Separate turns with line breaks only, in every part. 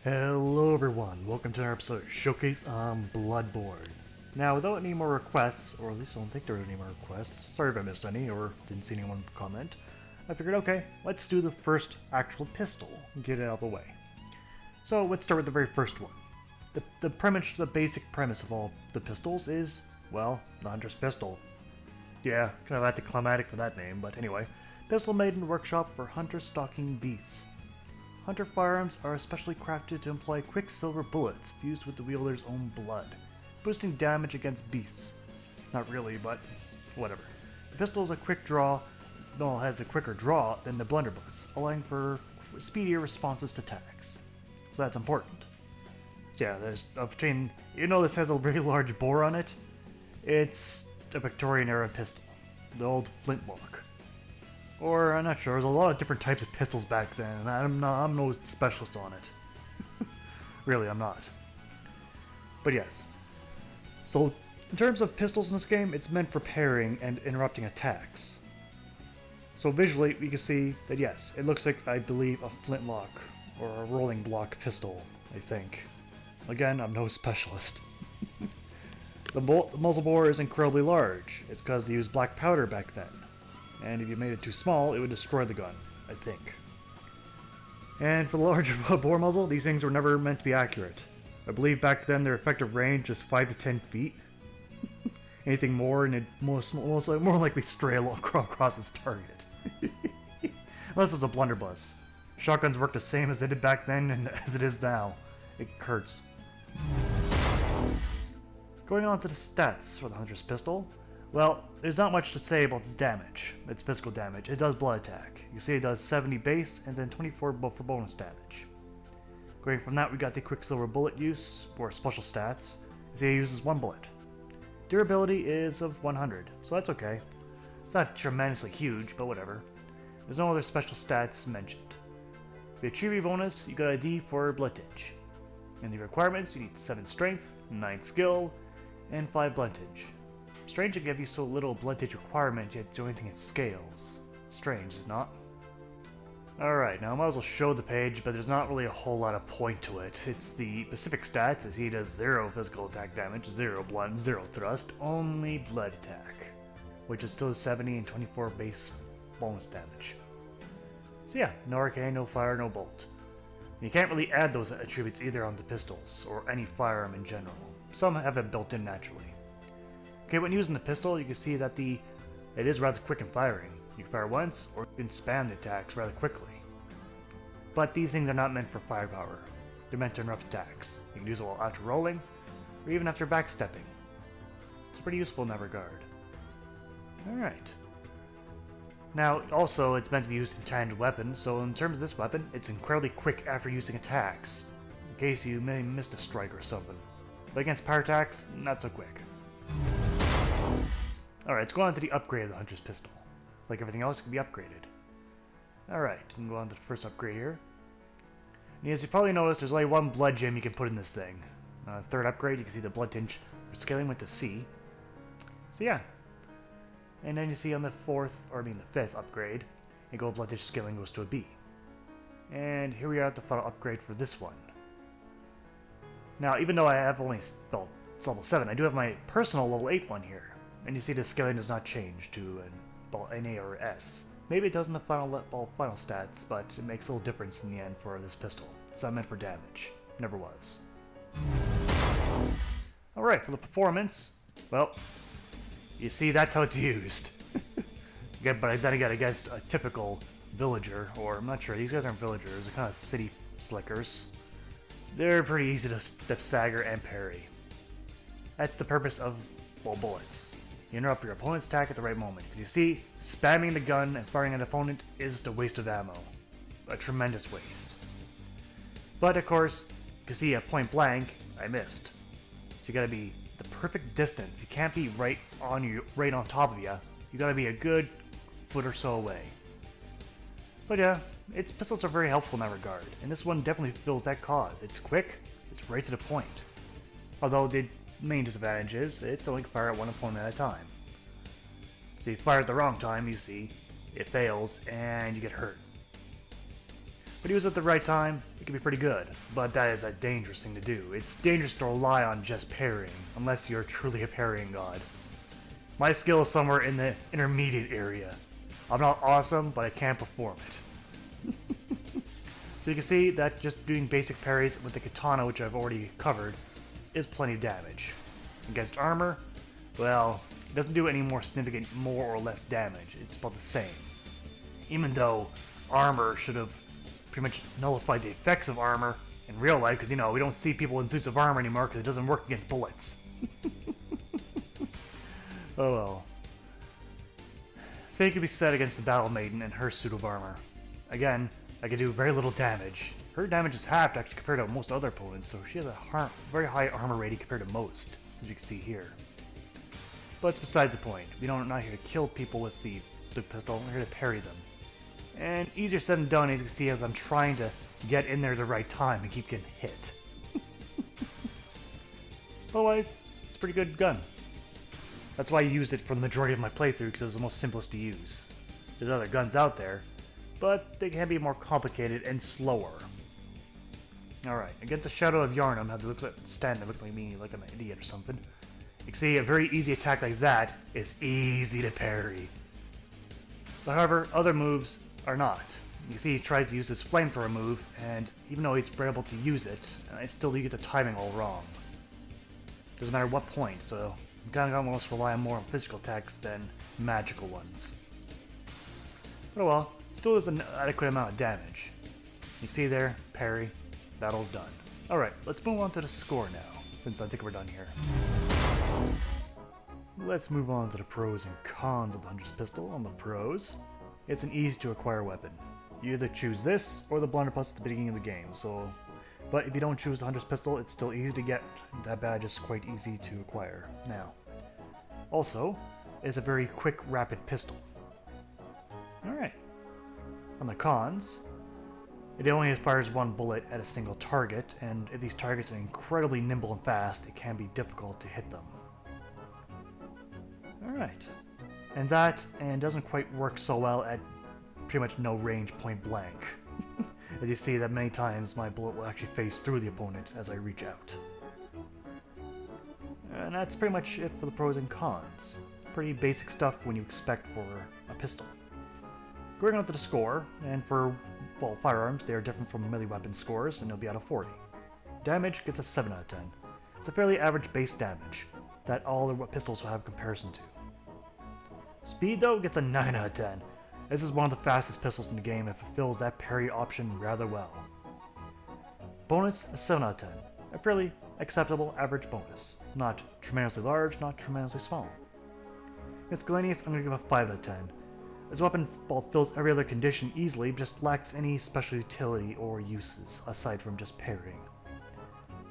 Hello everyone, welcome to another episode of Showcase on Bloodborne. Now, without any more requests, or at least I don't think there are any more requests, sorry if I missed any or didn't see anyone comment, I figured, okay, let's do the first actual pistol and get it out of the way. So let's start with the very first one. The basic premise of all the pistols is, well, the Hunter's pistol. Yeah, kind of anticlimactic for that name, but anyway, pistol made in the workshop for hunter stalking beasts. Hunter firearms are especially crafted to employ quicksilver bullets fused with the wielder's own blood, boosting damage against beasts. Not really, but whatever. The pistol is a quick draw, well, has a quicker draw than the blunderbuss, allowing for speedier responses to attacks. So that's important. So yeah, there's between, you know, this has a very large bore on it. It's a Victorian era pistol, the old flintlock. Or, I'm not sure, there's a lot of different types of pistols back then, and I'm no specialist on it. Really, I'm not. But yes. So, in terms of pistols in this game, it's meant for parrying and interrupting attacks. So visually, we can see that yes, it looks like, I believe, a flintlock, or a rolling block pistol, I think. Again, I'm no specialist. The muzzle bore is incredibly large. It's because they used black powder back then. And if you made it too small, it would destroy the gun, I think. And for the larger bore muzzle, these things were never meant to be accurate. I believe back then their effective range is 5 to 10 feet. Anything more and it more likely stray across its target. Unless it's a blunderbuss. Shotguns work the same as they did back then and as it is now. It hurts. Going on to the stats for the Hunter's pistol. Well, there's not much to say about its damage, its physical damage. It does blood attack. You see it does 70 base and then 24 for bonus damage. Going from that, we got the quicksilver bullet use, or special stats. You see it uses 1 bullet. Durability is of 100, so that's okay. It's not tremendously huge, but whatever. There's no other special stats mentioned. The achievement bonus, you got a D for bluntage. In the requirements, you need 7 strength, 9 skill, and 5 bluntage. Strange to give you so little bluntage requirement, yet do anything in scales. Strange, is it not? Alright, now I might as well show the page, but there's not really a whole lot of point to it. It's the specific stats, as he does 0 physical attack damage, 0 blunt, 0 thrust, only blood attack, which is still 70 and 24 base bonus damage. So yeah, no arcane, no fire, no bolt. You can't really add those attributes either onto pistols, or any firearm in general. Some have it built in naturally. Okay, when using the pistol, you can see that it is rather quick in firing. You can fire once, or you can spam the attacks rather quickly. But these things are not meant for firepower. They're meant to interrupt attacks. You can use it while after rolling, or even after backstepping. It's pretty useful in that regard. Alright. Now, also, it's meant to be used in timed weapons, so in terms of this weapon, it's incredibly quick after using attacks, in case you may miss a strike or something. But against power attacks, not so quick. Alright, let's go on to the upgrade of the Hunter's pistol. Like everything else, it can be upgraded. Alright, we can go on to the first upgrade here. And as you probably noticed, there's only 1 blood gem you can put in this thing. Third upgrade, you can see the blood tinge scaling went to C. So yeah. And then you see on the fifth upgrade, gold blood tinge scaling goes to a B. And here we are at the final upgrade for this one. Now, even though I have only, well, it's level 7, I do have my personal level 8 one here. And you see the scaling does not change to an A or S. Maybe it does in the final stats, but it makes a little difference in the end for this pistol. It's not meant for damage. Never was. Alright, for the performance, well, you see that's how it's used. Again, but then again, against a typical villager, or I'm not sure, these guys aren't villagers, they're kind of city slickers. They're pretty easy to stagger and parry. That's the purpose of, well, bullets. You interrupt your opponent's attack at the right moment. Because you see, spamming the gun and firing at an opponent is the waste of ammo. A tremendous waste. But of course, you can see at point blank, I missed. So you gotta be the perfect distance. You can't be right on top of you. You gotta be a good foot or so away. But yeah, its pistols are very helpful in that regard, and this one definitely fills that cause. It's quick, it's right to the point. Although the main disadvantage is, it's only can fire at one opponent at a time. So you fire at the wrong time, you see, it fails, and you get hurt. But use it at the right time, it can be pretty good. But that is a dangerous thing to do. It's dangerous to rely on just parrying, unless you're truly a parrying god. My skill is somewhere in the intermediate area. I'm not awesome, but I can perform it. So you can see that just doing basic parries with the katana, which I've already covered, is plenty of damage. Against armor, well, it doesn't do any more significant more or less damage. It's about the same. Even though armor should have pretty much nullified the effects of armor in real life, because, you know, we don't see people in suits of armor anymore because it doesn't work against bullets. Oh well. Same could be said against the Battle Maiden and her suit of armor. Again, I can do very little damage. Her damage is halved actually compared to most other opponents, so she has a very high armor rating compared to most, as you can see here. But it's besides the point. We're not here to kill people with the pistol, we're here to parry them. And easier said than done, as you can see, as I'm trying to get in there at the right time and keep getting hit. Otherwise, it's a pretty good gun. That's why I used it for the majority of my playthrough, because it was the most simplest to use. There's other guns out there, but they can be more complicated and slower. Alright, against the Shadow of Yharnam, I have to stand and look like me like I'm an idiot or something. You can see a very easy attack like that is easy to parry. But however, other moves are not. You can see he tries to use his flamethrower move, and even though he's able to use it, I still get the timing all wrong. Doesn't matter what point, so I'm kind of almost rely more on physical attacks than magical ones. But oh well, still does an adequate amount of damage. You see there, parry, battle's done. Alright, let's move on to the score now, since I think we're done here. Let's move on to the pros and cons of the Hunter's Pistol. On the pros, it's an easy to acquire weapon. You either choose this or the blunderbuss at the beginning of the game, so... But if you don't choose the Hunter's Pistol, it's still easy to get. That badge is quite easy to acquire now. Also, it's a very quick, rapid pistol. Alright. On the cons, it only fires one bullet at a single target, and if these targets are incredibly nimble and fast, it can be difficult to hit them. Alright. And that, and doesn't quite work so well at pretty much no range point blank. As you see that many times my bullet will actually phase through the opponent as I reach out. And that's pretty much it for the pros and cons. Pretty basic stuff when you expect for a pistol. Going on to the score, and for, well, firearms, they are different from melee weapon scores, and they'll be out of 40. Damage gets a 7 out of 10. It's a fairly average base damage that all the pistols will have comparison to. Speed, though, gets a 9 out of 10. This is one of the fastest pistols in the game and fulfills that parry option rather well. Bonus, a 7 out of 10. A fairly acceptable average bonus. Not tremendously large, not tremendously small. Miscellaneous, I'm going to give a 5 out of 10. This weapon fulfills every other condition easily, but just lacks any special utility or uses, aside from just parrying.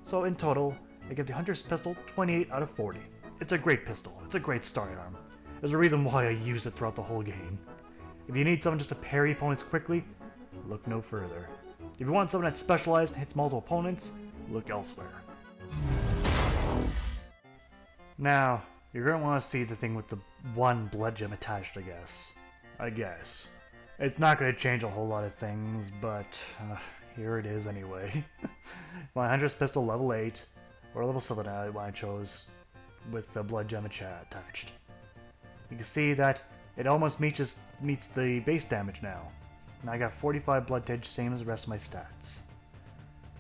So in total, I give the Hunter's Pistol 28 out of 40. It's a great pistol, it's a great starting arm. There's a reason why I use it throughout the whole game. If you need someone just to parry opponents quickly, look no further. If you want someone that's specialized and hits multiple opponents, look elsewhere. Now, you're going to want to see the thing with the one blood gem attached, I guess. It's not going to change a whole lot of things, but here it is anyway. My Hunter's Pistol level 8, or level 7 I chose, with the blood gem attached. You can see that it almost meets the base damage now. And I got 45 blood damage, same as the rest of my stats.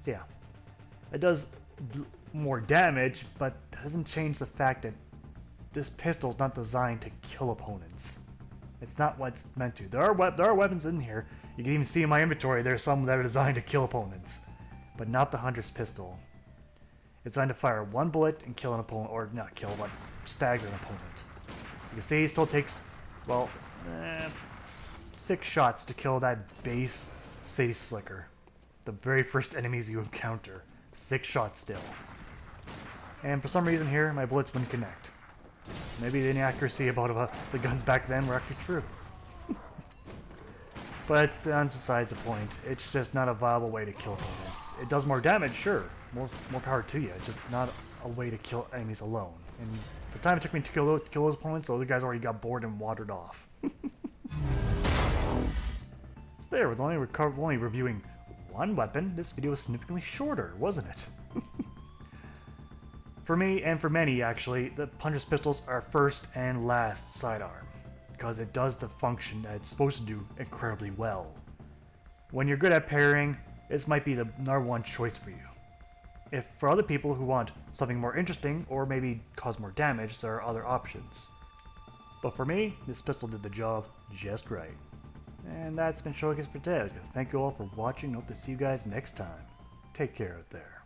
So yeah, it does more damage, but doesn't change the fact that this pistol is not designed to kill opponents. It's not what it's meant to. There are weapons in here. You can even see in my inventory there's some that are designed to kill opponents, but not the Hunter's Pistol. It's designed to fire one bullet and kill an opponent, or not kill, but stagger an opponent. You can see it still takes, well, 6 shots to kill that base City Slicker. The very first enemies you encounter. 6 shots still. And for some reason here, my bullets wouldn't connect. Maybe the inaccuracy about the guns back then were actually true. But that's besides the point. It's just not a viable way to kill opponents. It does more damage, sure. More power to you. It's just not a way to kill enemies alone. And the time it took me to kill those opponents, the other guys already got bored and wandered off. So there, with only reviewing one weapon, this video was significantly shorter, wasn't it? For me, and for many actually, the Hunter's pistols are first and last sidearm, because it does the function that it's supposed to do incredibly well. When you're good at parrying, this might be the #1 choice for you. If for other people who want something more interesting, or maybe cause more damage, there are other options. But for me, this pistol did the job just right. And that's been Showcase for today. Thank you all for watching, hope to see you guys next time. Take care out there.